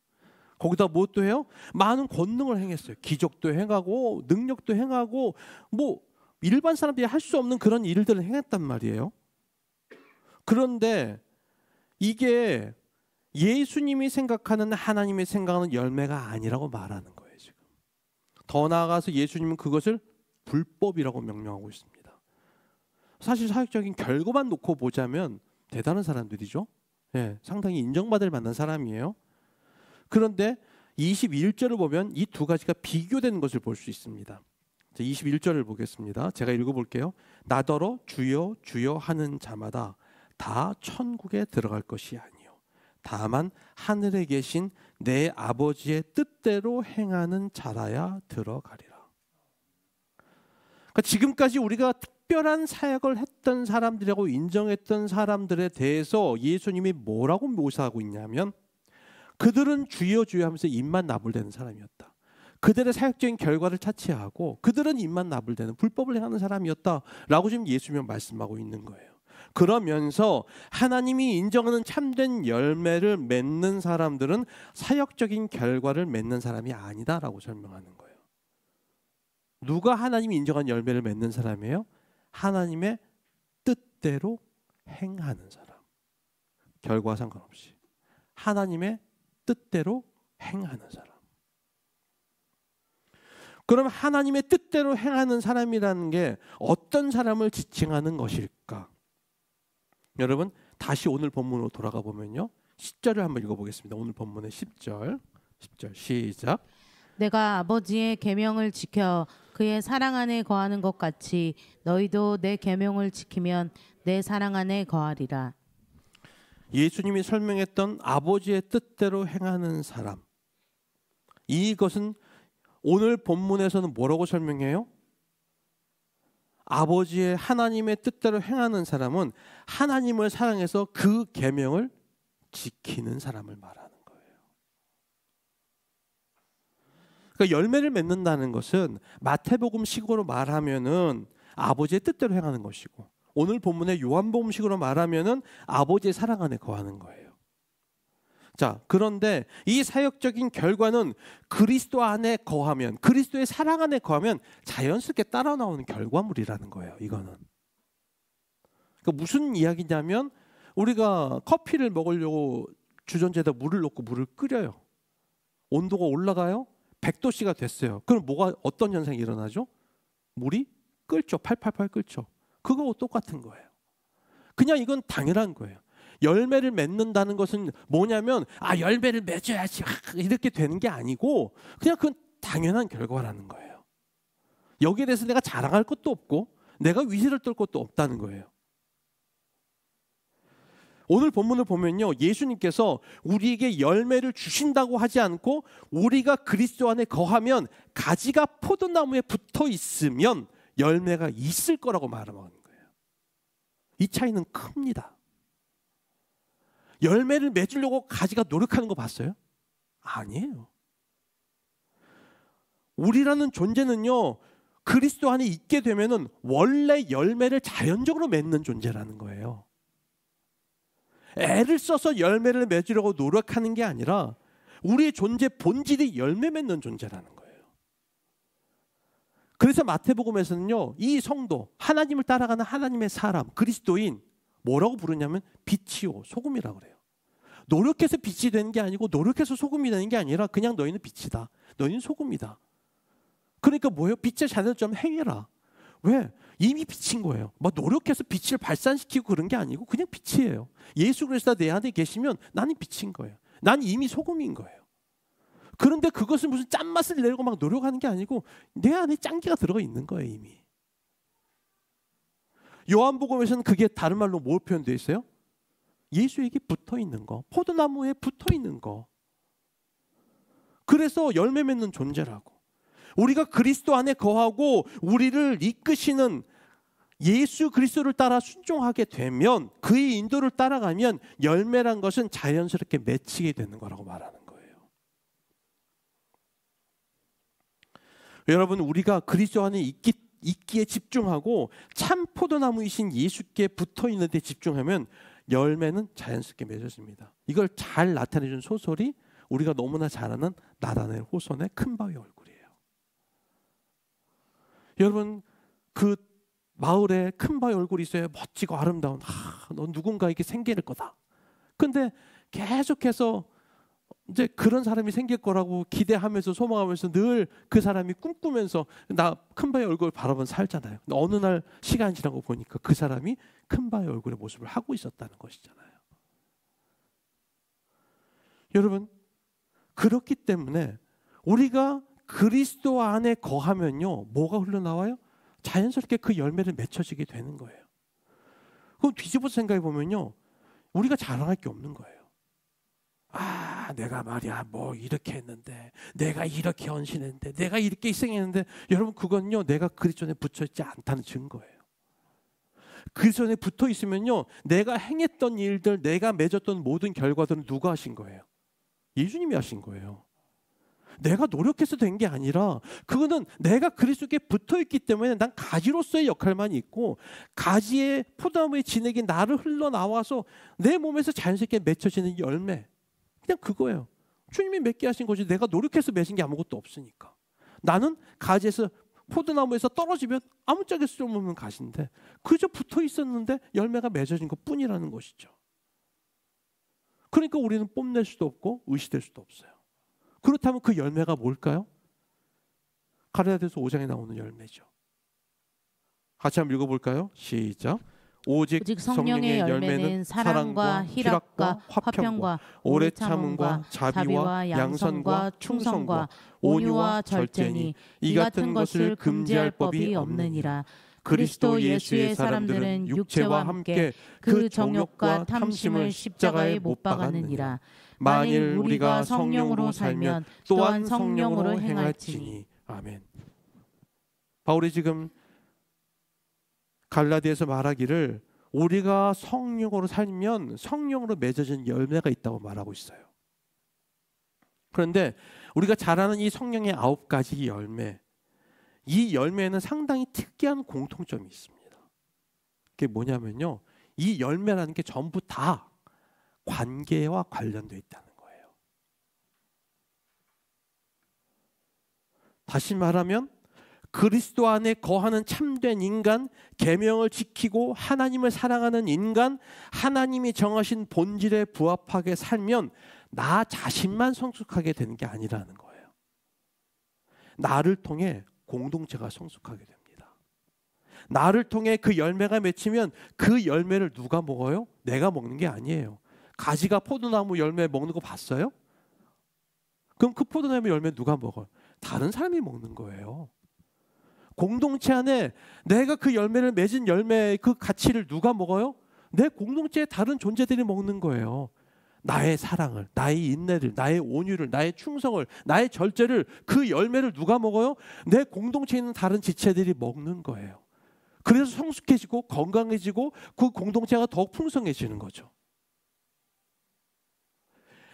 거기다 무엇도 해요? 많은 권능을 행했어요. 기적도 행하고 능력도 행하고 뭐 일반 사람들이 할 수 없는 그런 일들을 행했단 말이에요. 그런데 이게 예수님이 생각하는 하나님이 생각하는 열매가 아니라고 말하는 거예요. 지금 더 나아가서 예수님은 그것을 불법이라고 명명하고 있습니다. 사실 사역적인 결과만 놓고 보자면 대단한 사람들이죠. 예, 상당히 인정받을 만한 사람이에요. 그런데 21절을 보면 이 두 가지가 비교되는 것을 볼 수 있습니다. 21절을 보겠습니다. 제가 읽어볼게요. 나더러 주여 주여 하는 자마다 다 천국에 들어갈 것이 아니요 다만 하늘에 계신 내 아버지의 뜻대로 행하는 자라야 들어가리라. 그러니까 지금까지 우리가 특별한 사역을 했던 사람들이라고 인정했던 사람들에 대해서 예수님이 뭐라고 묘사하고 있냐면 그들은 주여 주여 하면서 입만 나불대는 사람이었다. 그들의 사역적인 결과를 차치하고 그들은 입만 나불대는 불법을 행하는 사람이었다라고 지금 예수님은 말씀하고 있는 거예요. 그러면서 하나님이 인정하는 참된 열매를 맺는 사람들은 사역적인 결과를 맺는 사람이 아니다라고 설명하는 거예요. 누가 하나님이 인정한 열매를 맺는 사람이에요? 하나님의 뜻대로 행하는 사람. 결과 상관없이 하나님의 뜻대로 행하는 사람. 그럼 하나님의 뜻대로 행하는 사람이라는 게 어떤 사람을 지칭하는 것일까? 여러분 다시 오늘 본문으로 돌아가 보면요. 10절을 한번 읽어보겠습니다. 오늘 본문의 10절 시작. 내가 아버지의 계명을 지켜 그의 사랑 안에 거하는 것 같이 너희도 내 계명을 지키면 내 사랑 안에 거하리라. 예수님이 설명했던 아버지의 뜻대로 행하는 사람. 이것은 오늘 본문에서는 뭐라고 설명해요? 아버지의 하나님의 뜻대로 행하는 사람은 하나님을 사랑해서 그 계명을 지키는 사람을 말하는 거예요. 그러니까 열매를 맺는다는 것은 마태복음식으로 말하면은 아버지의 뜻대로 행하는 것이고, 오늘 본문의 요한복음식으로 말하면은 아버지의 사랑 안에 거하는 거예요. 자, 그런데 이 사역적인 결과는 그리스도 안에 거하면, 그리스도의 사랑 안에 거하면 자연스럽게 따라 나오는 결과물이라는 거예요. 이거는. 그러니까 무슨 이야기냐면 우리가 커피를 먹으려고 주전자에다 물을 넣고 물을 끓여요. 온도가 올라가요. 100도씨가 됐어요. 그럼 어떤 현상이 일어나죠? 물이 끓죠. 팔팔팔 끓죠. 그거와 똑같은 거예요. 그냥 이건 당연한 거예요. 열매를 맺는다는 것은 뭐냐면 열매를 맺어야지 이렇게 되는 게 아니고 그냥 그건 당연한 결과라는 거예요. 여기에 대해서 내가 자랑할 것도 없고 내가 위세를 떨 것도 없다는 거예요. 오늘 본문을 보면요, 예수님께서 우리에게 열매를 주신다고 하지 않고 우리가 그리스도 안에 거하면 가지가 포도나무에 붙어 있으면 열매가 있을 거라고 말하는 거예요. 이 차이는 큽니다. 열매를 맺으려고 가지가 노력하는 거 봤어요? 아니에요. 우리라는 존재는요, 그리스도 안에 있게 되면은 원래 열매를 자연적으로 맺는 존재라는 거예요. 애를 써서 열매를 맺으려고 노력하는 게 아니라 우리의 존재 본질이 열매 맺는 존재라는 거예요. 그래서 마태복음에서는요, 이 성도, 하나님을 따라가는 하나님의 사람, 그리스도인 뭐라고 부르냐면 빛이요 소금이라고 그래요. 노력해서 빛이 되는 게 아니고 노력해서 소금이 되는 게 아니라 그냥 너희는 빛이다. 너희는 소금이다. 그러니까 뭐예요? 빛의 자녀를 좀 행해라. 왜? 이미 빛인 거예요. 뭐 노력해서 빛을 발산시키고 그런 게 아니고 그냥 빛이에요. 예수 그리스도 내 안에 계시면 나는 빛인 거예요. 난 이미 소금인 거예요. 그런데 그것을 무슨 짠맛을 내려고 막 노력하는 게 아니고 내 안에 짠기가 들어가 있는 거예요, 이미. 요한복음에서는 그게 다른 말로 뭘 표현되어 있어요? 예수에게 붙어 있는 거, 포도나무에 붙어 있는 거. 그래서 열매 맺는 존재라고. 우리가 그리스도 안에 거하고 우리를 이끄시는 예수 그리스도를 따라 순종하게 되면, 그의 인도를 따라가면 열매란 것은 자연스럽게 맺히게 되는 거라고 말하는 거예요. 여러분, 우리가 그리스도 안에 있기에 집중하고 참 포도나무이신 예수께 붙어 있는 데 집중하면 열매는 자연스럽게 맺어집니다. 이걸 잘 나타내준 소설이 우리가 너무나 잘 아는 나다나엘 호손의 큰 바위 얼굴이에요. 여러분, 그 마을에 큰 바위 얼굴이 있어요. 멋지고 아름다운, 넌 누군가에게 생기를 거다. 근데 계속해서 이제 그런 사람이 생길 거라고 기대하면서 소망하면서 늘 그 사람이 꿈꾸면서 나 큰 바위 얼굴을 바라보면 살잖아요. 근데 어느 날 시간이 지나고 보니까 그 사람이 큰 바위 얼굴의 모습을 하고 있었다는 것이잖아요. 여러분, 그렇기 때문에 우리가 그리스도 안에 거하면요, 뭐가 흘러나와요? 자연스럽게 그 열매를 맺혀지게 되는 거예요. 그럼 뒤집어서 생각해 보면요, 우리가 자랑할 게 없는 거예요. 내가 말이야 뭐 이렇게 했는데, 내가 이렇게 헌신했는데, 내가 이렇게 희생했는데, 여러분 그건요 내가 그리스도 안에 붙어 있지 않다는 증거예요. 그리스도 안에 붙어 있으면요, 내가 행했던 일들, 내가 맺었던 모든 결과들은 누가 하신 거예요? 예수님이 하신 거예요. 내가 노력해서 된 게 아니라 그거는 내가 그리스도께 붙어 있기 때문에 난 가지로서의 역할만 있고, 가지의 포도나무의 진액이 나를 흘러나와서 내 몸에서 자연스럽게 맺혀지는 열매, 그냥 그거예요. 주님이 맺게 하신 거지 내가 노력해서 맺은 게 아무것도 없으니까. 나는 가지에서, 포도나무에서 떨어지면 아무짝에 쓸모없는 가지인데 그저 붙어 있었는데 열매가 맺어진 것 뿐이라는 것이죠. 그러니까 우리는 뽐낼 수도 없고 의시될 수도 없어요. 그렇다면 그 열매가 뭘까요? 가랴디아서 5장에 나오는 열매죠. 같이 한번 읽어볼까요? 시작. 오직 성령의 열매는 사랑과 희락과 화평과 오래 참음과 자비와 양선과 충성과 온유와 절제니 이 같은 것을 금지할 법이 없느니라. 그리스도 예수의 사람들은 육체와 함께 그 정욕과 탐심을 십자가에 못 박았느니라. 만일 우리가 성령으로 살면 또한 성령으로 행할지니. 아멘. 바울이 지금 갈라디아에서 말하기를 우리가 성령으로 살면 성령으로 맺어진 열매가 있다고 말하고 있어요. 그런데 우리가 잘 아는 이 성령의 9가지 열매, 이 열매에는 상당히 특이한 공통점이 있습니다. 그게 뭐냐면요, 이 열매라는 게 전부 다 관계와 관련되어 있다는 거예요. 다시 말하면 그리스도 안에 거하는 참된 인간, 계명을 지키고 하나님을 사랑하는 인간, 하나님이 정하신 본질에 부합하게 살면 나 자신만 성숙하게 되는 게 아니라는 거예요. 나를 통해 공동체가 성숙하게 됩니다. 나를 통해 그 열매가 맺히면 그 열매를 누가 먹어요? 내가 먹는 게 아니에요. 가지가 포도나무 열매 먹는 거 봤어요? 그럼 그 포도나무 열매 누가 먹어요? 다른 사람이 먹는 거예요. 공동체 안에 내가 그 열매를 맺은 열매의 그 가치를 누가 먹어요? 내 공동체의 다른 존재들이 먹는 거예요. 나의 사랑을, 나의 인내를, 나의 온유를, 나의 충성을, 나의 절제를, 그 열매를 누가 먹어요? 내 공동체에 있는 다른 지체들이 먹는 거예요. 그래서 성숙해지고 건강해지고 그 공동체가 더욱 풍성해지는 거죠.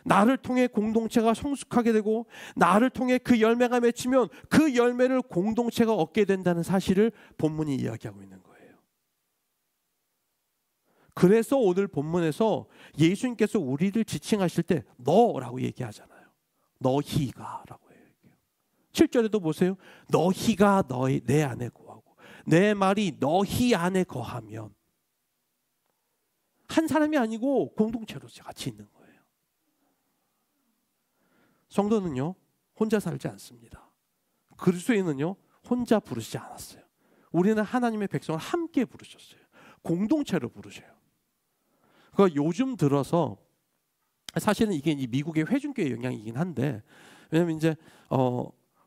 나를 통해 공동체가 성숙하게 되고 나를 통해 그 열매가 맺히면 그 열매를 공동체가 얻게 된다는 사실을 본문이 이야기하고 있는 거예요. 그래서 오늘 본문에서 예수님께서 우리를 지칭하실 때 너라고 얘기하잖아요. 너희가 라고 해요. 7절에도 보세요. 너희가 내 안에 거하고 내 말이 너희 안에 거하면, 한 사람이 아니고 공동체로 같이 있는 거예요. 성도는요 혼자 살지 않습니다. 그리스도인은요 혼자 부르시지 않았어요. 우리는 하나님의 백성을 함께 부르셨어요. 공동체로 부르셔요. 그러니까 요즘 들어서 사실은 이게 미국의 회중교회 영향이긴 한데, 왜냐하면 이제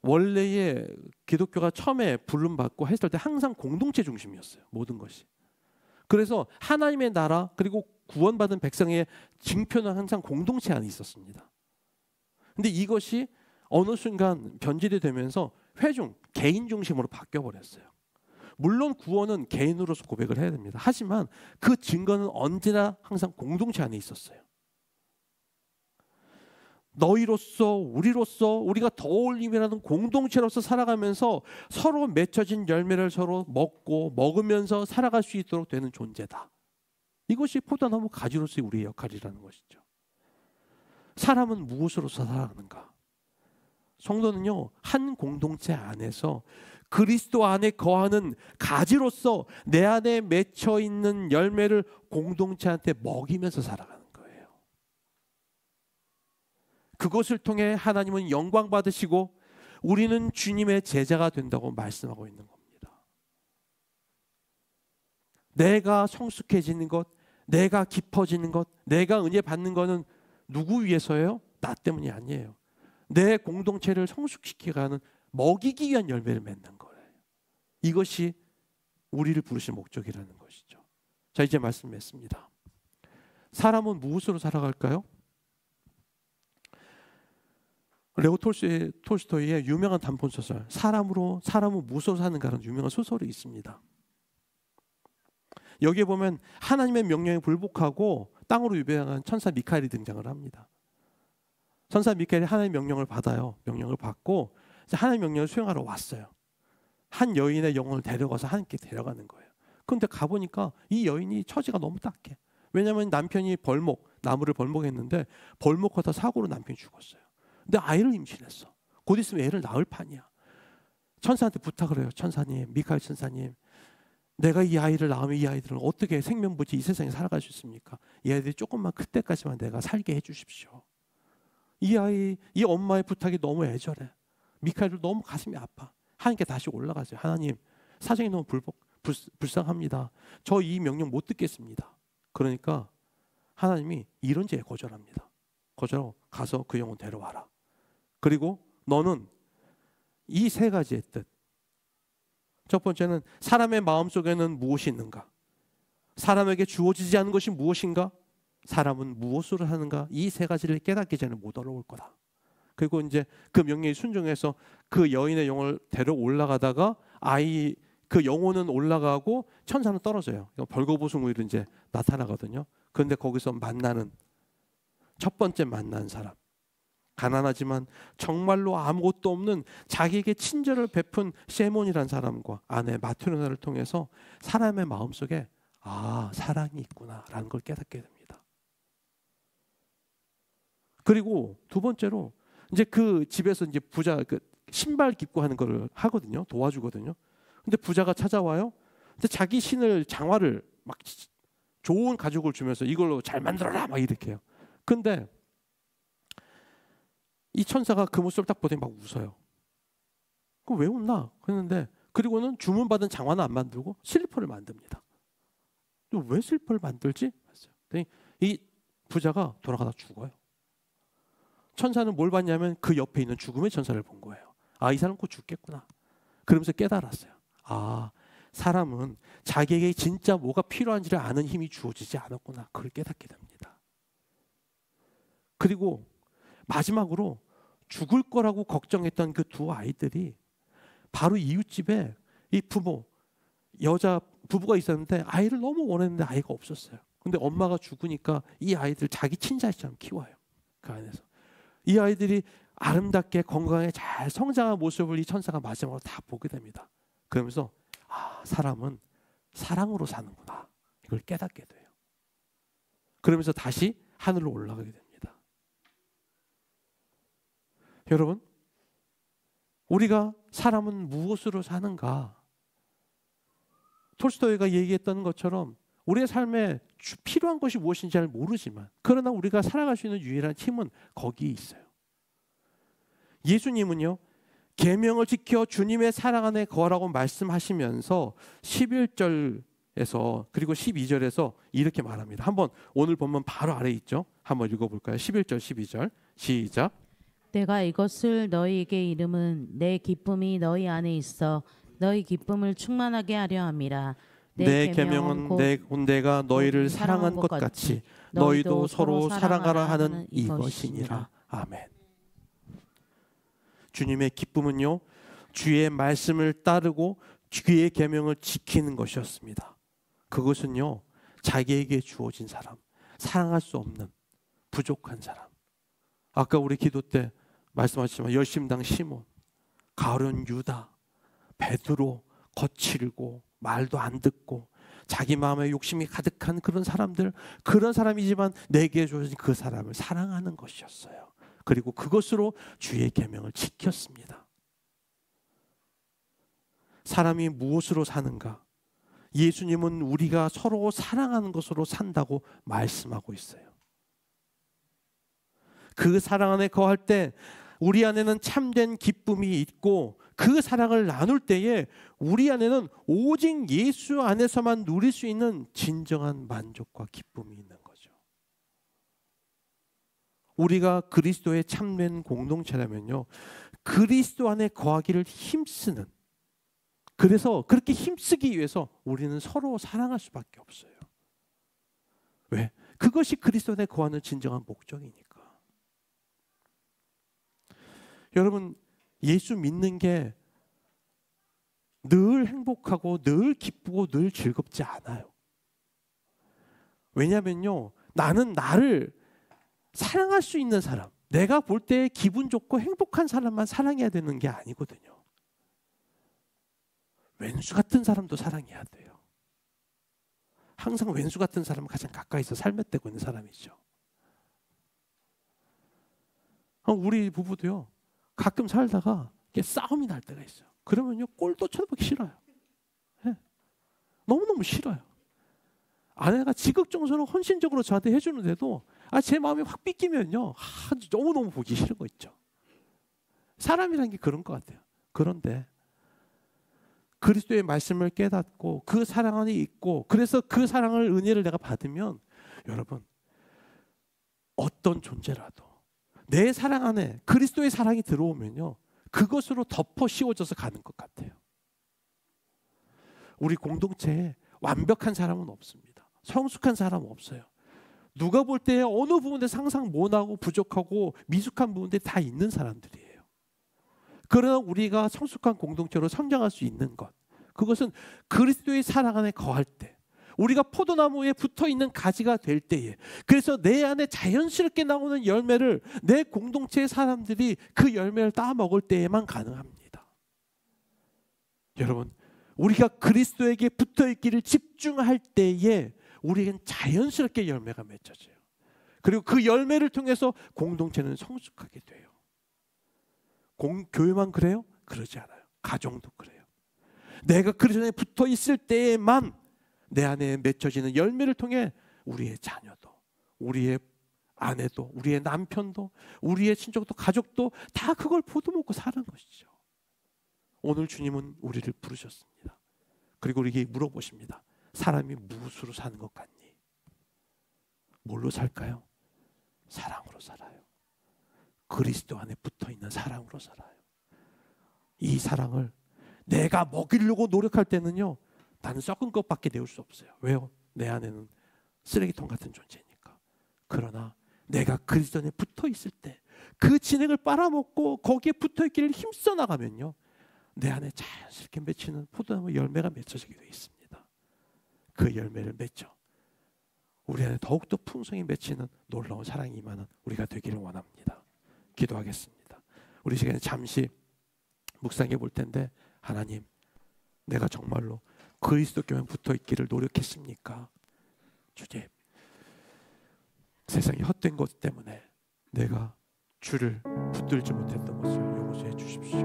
원래의 기독교가 처음에 부름 받고 했을 때 항상 공동체 중심이었어요. 모든 것이. 그래서 하나님의 나라 그리고 구원받은 백성의 징표는 항상 공동체 안에 있었습니다. 근데 이것이 어느 순간 변질이 되면서 회중, 개인 중심으로 바뀌어버렸어요. 물론 구원은 개인으로서 고백을 해야 됩니다. 하지만 그 증거는 언제나 항상 공동체 안에 있었어요. 너희로서 우리로서 우리가 더 어울림이라는 공동체로서 살아가면서 서로 맺혀진 열매를 서로 먹고 먹으면서 살아갈 수 있도록 되는 존재다. 이것이 포도나무 가지로서의 우리의 역할이라는 것이죠. 사람은 무엇으로서 살아가는가? 성도는요 한 공동체 안에서 그리스도 안에 거하는 가지로서 내 안에 맺혀 있는 열매를 공동체한테 먹이면서 살아가는 거예요. 그것을 통해 하나님은 영광 받으시고 우리는 주님의 제자가 된다고 말씀하고 있는 겁니다. 내가 성숙해지는 것, 내가 깊어지는 것, 내가 은혜 받는 것은 누구 위해서예요? 나 때문이 아니에요. 내 공동체를 성숙시키가는 먹이기 위한 열매를 맺는 거예요. 이것이 우리를 부르신 목적이라는 것이죠. 자, 이제 말씀 맺습니다. 사람은 무엇으로 살아갈까요? 레오 톨스토이의 유명한 단편 소설 사람은 무엇으로 사는가라는 유명한 소설이 있습니다. 여기에 보면 하나님의 명령에 불복하고 땅으로 유배당한 천사 미카엘이 등장을 합니다. 천사 미카엘이 하나님의 명령을 받아요. 명령을 받고 하나님의 명령을 수행하러 왔어요. 한 여인의 영혼을 데려가서 하나님께 데려가는 거예요. 그런데 가보니까 이 여인이 처지가 너무 딱해. 왜냐하면 남편이 나무를 벌목했는데 벌목하다 사고로 남편이 죽었어요. 근데 아이를 임신했어. 곧 있으면 애를 낳을 판이야. 천사한테 부탁을 해요. 천사님, 미카엘 천사님, 내가 이 아이를 낳으면 이 아이들은 어떻게 생명부지 이 세상에 살아갈 수 있습니까? 이 아이들이 조금만 클 때까지만 내가 살게 해주십시오. 이 엄마의 부탁이 너무 애절해. 미카엘도 너무 가슴이 아파. 하나님께 다시 올라가세요. 하나님, 사정이 너무 불쌍합니다. 저 이 명령 못 듣겠습니다. 그러니까 하나님이 이런지에 거절합니다. 거절하고 가서 그 영혼 데려와라. 그리고 너는 이 세 가지의 뜻. 첫 번째는 사람의 마음속에는 무엇이 있는가? 사람에게 주어지지 않은 것이 무엇인가? 사람은 무엇으로 사는가? 이 세 가지를 깨닫기 전에 못 올라올 거다. 그리고 이제 그 명령에 순종해서 그 여인의 영혼을 데려 올라가다가 그 영혼은 올라가고 천사는 떨어져요. 벌거벗음으로 이제 나타나거든요. 그런데 거기서 만나는 첫 번째 만난 사람, 가난하지만 정말로 아무것도 없는 자기에게 친절을 베푼 세몬이라는 사람과 아내 마트로나를 통해서 사람의 마음속에 사랑이 있구나라는 걸 깨닫게 됩니다. 그리고 두 번째로 이제 그 집에서 이제 부자 그 신발 깁고 하는 거를 하거든요. 도와주거든요. 근데 부자가 찾아와요. 근데 자기 신을 장화를 막 좋은 가죽을 주면서 이걸로 잘 만들어라 막 이렇게 해요. 근데 이 천사가 그 모습을 딱 보더니 막 웃어요. 그럼 왜 웃나? 그랬는데 그리고는 주문받은 장화는 안 만들고 슬리퍼를 만듭니다. 왜 슬리퍼를 만들지? 이 부자가 돌아가다 죽어요. 천사는 뭘 봤냐면 그 옆에 있는 죽음의 천사를 본 거예요. 이 사람 곧 죽겠구나. 그러면서 깨달았어요. 사람은 자기에게 진짜 뭐가 필요한지를 아는 힘이 주어지지 않았구나. 그걸 깨닫게 됩니다. 그리고 마지막으로 죽을 거라고 걱정했던 그 두 아이들이 바로 이웃집에 이 여자 부부가 있었는데 아이를 너무 원했는데 아이가 없었어요. 근데 엄마가 죽으니까 이 아이들 자기 친자처럼 키워요. 그 안에서. 이 아이들이 아름답게 건강하게 잘 성장한 모습을 이 천사가 마지막으로 다 보게 됩니다. 그러면서 사람은 사랑으로 사는구나. 이걸 깨닫게 돼요. 그러면서 다시 하늘로 올라가게 됩니다. 여러분, 우리가 사람은 무엇으로 사는가? 톨스토이가 얘기했던 것처럼 우리의 삶에 필요한 것이 무엇인지 잘 모르지만 그러나 우리가 살아갈 수 있는 유일한 힘은 거기에 있어요. 예수님은요, 계명을 지켜 주님의 사랑 안에 거하라고 말씀하시면서 11절에서 그리고 12절에서 이렇게 말합니다. 한번 오늘 본문 바로 아래에 있죠. 한번 읽어볼까요? 11절 12절 시작. 내가 이것을 너희에게 이름은 내 기쁨이 너희 안에 있어 너희 기쁨을 충만하게 하려 함이라. 내 계명은 내가 너희를 사랑한 것 같이 너희도 서로 사랑하라 하는 이것이니라. 아멘. 주님의 기쁨은요, 주의 말씀을 따르고 주의 계명을 지키는 것이었습니다. 그것은요, 자기에게 주어진 사람, 사랑할 수 없는 부족한 사람. 아까 우리 기도 때 말씀하셨지만 열심당 시몬, 가룟 유다, 베드로, 거칠고 말도 안 듣고 자기 마음에 욕심이 가득한 그런 사람들, 그런 사람이지만 내게 주어진 그 사람을 사랑하는 것이었어요. 그리고 그것으로 주의 계명을 지켰습니다. 사람이 무엇으로 사는가? 예수님은 우리가 서로 사랑하는 것으로 산다고 말씀하고 있어요. 그 사랑 안에 거할 때 우리 안에는 참된 기쁨이 있고 그 사랑을 나눌 때에 우리 안에는 오직 예수 안에서만 누릴 수 있는 진정한 만족과 기쁨이 있는 거죠. 우리가 그리스도의 참된 공동체라면요, 그리스도 안에 거하기를 힘쓰는, 그래서 그렇게 힘쓰기 위해서 우리는 서로 사랑할 수밖에 없어요. 왜? 그것이 그리스도 안에 거하는 진정한 목적이니까. 여러분, 예수 믿는 게 늘 행복하고 늘 기쁘고 늘 즐겁지 않아요. 왜냐면요, 나는 나를 사랑할 수 있는 사람, 내가 볼 때 기분 좋고 행복한 사람만 사랑해야 되는 게 아니거든요. 왼수 같은 사람도 사랑해야 돼요. 항상 왼수 같은 사람은 가장 가까이서 살며대고 있는 사람이죠. 우리 부부도요, 가끔 살다가 이게 싸움이 날 때가 있어요. 그러면요, 꼴도 쳐다보기 싫어요. 네. 너무너무 싫어요. 아내가 지극정성으로 헌신적으로 저한테 해주는데도 제 마음이 확 삐끼면요, 너무너무 보기 싫은 거 있죠. 사람이라는 게 그런 것 같아요. 그런데 그리스도의 말씀을 깨닫고 그 사랑 안에 있고, 그래서 그 사랑을, 은혜를 내가 받으면, 여러분, 어떤 존재라도 내 사랑 안에 그리스도의 사랑이 들어오면요, 그것으로 덮어 씌워져서 가는 것 같아요. 우리 공동체에 완벽한 사람은 없습니다. 성숙한 사람은 없어요. 누가 볼 때 어느 부분에 항상 모나고 부족하고 미숙한 부분들이 다 있는 사람들이에요. 그러나 우리가 성숙한 공동체로 성장할 수 있는 것, 그것은 그리스도의 사랑 안에 거할 때, 우리가 포도나무에 붙어있는 가지가 될 때에, 그래서 내 안에 자연스럽게 나오는 열매를 내 공동체의 사람들이 그 열매를 따먹을 때에만 가능합니다. 여러분, 우리가 그리스도에게 붙어있기를 집중할 때에 우리에겐 자연스럽게 열매가 맺혀져요. 그리고 그 열매를 통해서 공동체는 성숙하게 돼요. 교회만 그래요? 그러지 않아요. 가정도 그래요. 내가 그리스도에 붙어 있을 때에만 내 안에 맺혀지는 열매를 통해 우리의 자녀도, 우리의 아내도, 우리의 남편도, 우리의 친척도, 가족도 다 그걸 보도먹고 사는 것이죠. 오늘 주님은 우리를 부르셨습니다. 그리고 우리에게 물어보십니다. 사람이 무엇으로 사는 것 같니? 뭘로 살까요? 사랑으로 살아요. 그리스도 안에 붙어있는 사랑으로 살아요. 이 사랑을 내가 먹이려고 노력할 때는요, 나는 썩은 것밖에 내올 수 없어요. 왜요? 내 안에는 쓰레기통 같은 존재니까. 그러나 내가 그리스도 안에 붙어있을 때 그 진액을 빨아먹고 거기에 붙어있기를 힘써 나가면요, 내 안에 자연스럽게 맺히는 포도나무 열매가 맺혀지게 되어 있습니다. 그 열매를 맺죠. 우리 안에 더욱더 풍성히 맺히는 놀라운 사랑이 임하는 우리가 되기를 원합니다. 기도하겠습니다. 우리 시간에 잠시 묵상해 볼 텐데, 하나님, 내가 정말로 그리스도께만 붙어 있기를 노력했습니까? 주님, 세상에 헛된 것 때문에 내가 주를 붙들지 못했던 것을 용서해 주십시오.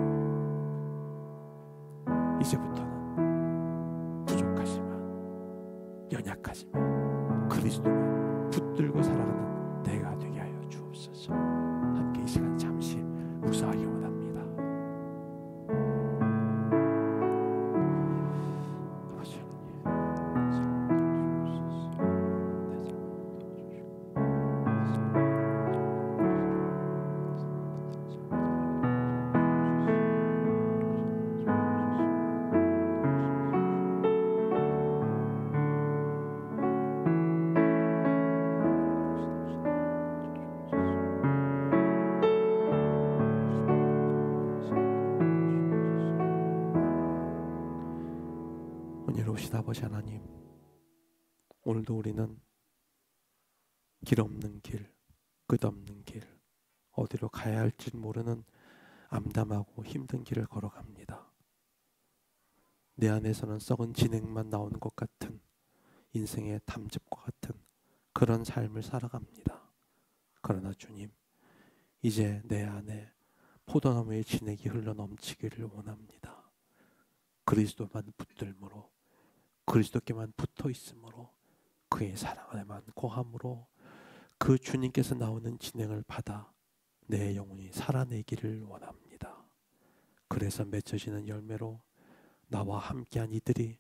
이제부터는 부족하지만, 연약하지만 그리스도만 붙들고 살아가는 내가 되게 하여 주옵소서. 함께 이 시간 잠시 묵상하기 원합니다. 아버지 은혜로우신 아버지 하나님, 오늘도 우리는 길 없는 길, 끝없는 길, 어디로 가야 할지 모르는 암담하고 힘든 길을 걸어갑니다. 내 안에서는 썩은 진액만 나오는 것 같은, 인생의 담즙과 같은 그런 삶을 살아갑니다. 그러나 주님, 이제 내 안에 포도나무의 진액이 흘러 넘치기를 원합니다. 그리스도만 붙들므로, 그리스도께만 붙어 있으므로, 그의 사랑 안에만 거함으로 그 주님께서 나오는 진행을 받아 내 영혼이 살아내기를 원합니다. 그래서 맺혀지는 열매로 나와 함께한 이들이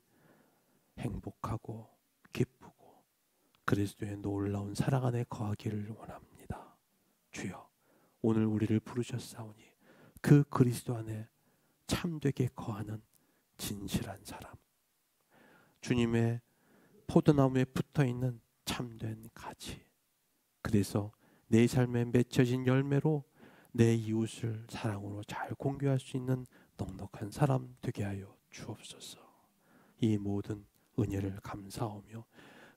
행복하고 기쁘고 그리스도의 놀라운 사랑 안에 거하기를 원합니다. 주여, 오늘 우리를 부르셨사오니 그 그리스도 안에 참되게 거하는 진실한 사람, 주님의 포도나무에 붙어있는 참된 가지, 그래서 내 삶에 맺혀진 열매로 내 이웃을 사랑으로 잘 공유할 수 있는 넉넉한 사람 되게 하여 주옵소서. 이 모든 은혜를 감사하며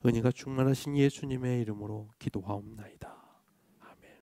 은혜가 충만하신 예수님의 이름으로 기도하옵나이다.